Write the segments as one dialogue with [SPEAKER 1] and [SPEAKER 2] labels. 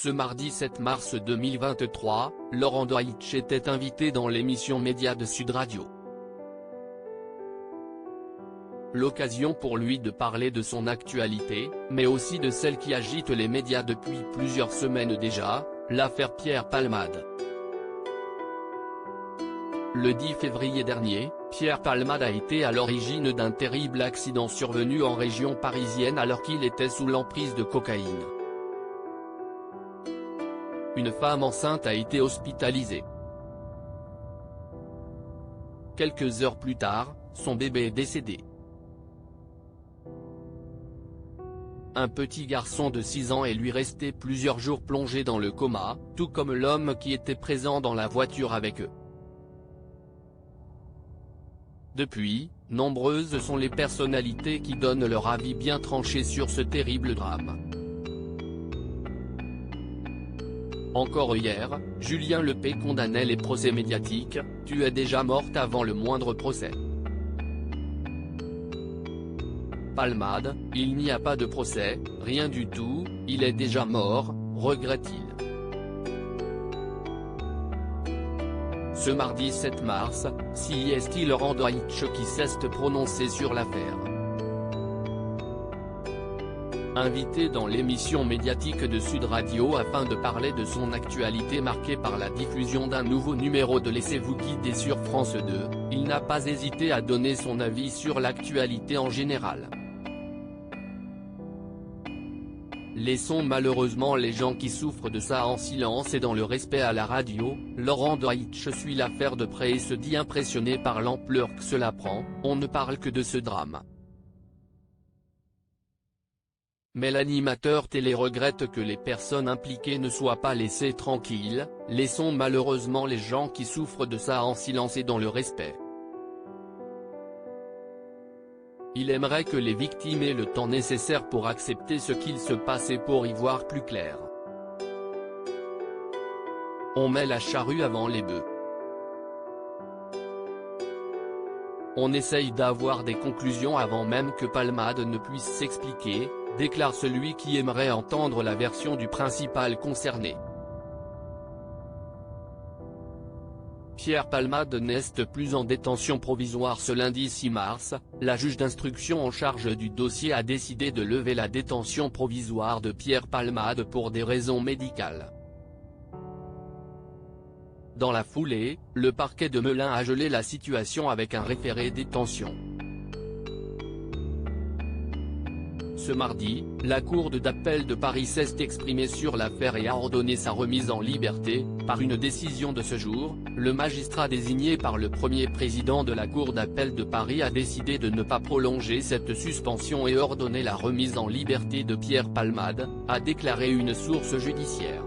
[SPEAKER 1] Ce mardi 7 mars 2023, Laurent Deutsch était invité dans l'émission Média de Sud Radio. L'occasion pour lui de parler de son actualité, mais aussi de celle qui agite les médias depuis plusieurs semaines déjà, l'affaire Pierre Palmade. Le 10 février dernier, Pierre Palmade a été à l'origine d'un terrible accident survenu en région parisienne alors qu'il était sous l'emprise de cocaïne. Une femme enceinte a été hospitalisée. Quelques heures plus tard, son bébé est décédé. Un petit garçon de 6 ans est lui resté plusieurs jours plongé dans le coma, tout comme l'homme qui était présent dans la voiture avec eux. Depuis, nombreuses sont les personnalités qui donnent leur avis bien tranché sur ce terrible drame. Encore hier, Julien Lepay condamnait les procès médiatiques, « Tu es déjà morte avant le moindre procès ». Palmade, il n'y a pas de procès, rien du tout, il est déjà mort, regrette-t-il. Ce mardi 7 mars, c'est Laurent Deutsch qui s'est prononcé sur l'affaire. Invité dans l'émission médiatique de Sud Radio afin de parler de son actualité marquée par la diffusion d'un nouveau numéro de Laissez-vous guider sur France 2, il n'a pas hésité à donner son avis sur l'actualité en général. Laissons malheureusement les gens qui souffrent de ça en silence et dans le respect à la radio. Laurent Deutsch suit l'affaire de près et se dit impressionné par l'ampleur que cela prend, on ne parle que de ce drame. Mais l'animateur télé regrette que les personnes impliquées ne soient pas laissées tranquilles, laissons malheureusement les gens qui souffrent de ça en silence et dans le respect. Il aimerait que les victimes aient le temps nécessaire pour accepter ce qu'il se passe et pour y voir plus clair. On met la charrue avant les bœufs. On essaye d'avoir des conclusions avant même que Palmade ne puisse s'expliquer, déclare celui qui aimerait entendre la version du principal concerné. Pierre Palmade n'est plus en détention provisoire ce lundi 6 mars, la juge d'instruction en charge du dossier a décidé de lever la détention provisoire de Pierre Palmade pour des raisons médicales. Dans la foulée, le parquet de Melun a gelé la situation avec un référé détention. Ce mardi, la Cour d'appel de Paris s'est exprimée sur l'affaire et a ordonné sa remise en liberté. Par une décision de ce jour, le magistrat désigné par le premier président de la Cour d'appel de Paris a décidé de ne pas prolonger cette suspension et ordonner la remise en liberté de Pierre Palmade, a déclaré une source judiciaire.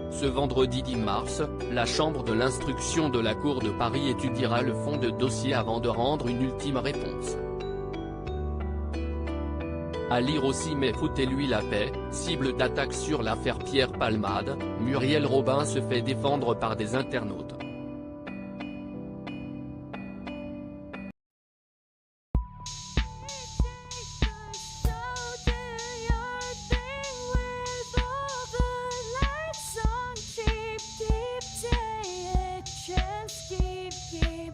[SPEAKER 1] Ce vendredi 10 mars, la chambre de l'instruction de la Cour de Paris étudiera le fond de dossier avant de rendre une ultime réponse. À lire aussi mais foutez-lui la paix, cible d'attaque sur l'affaire Pierre Palmade, Muriel Robin se fait défendre par des internautes.
[SPEAKER 2] Keep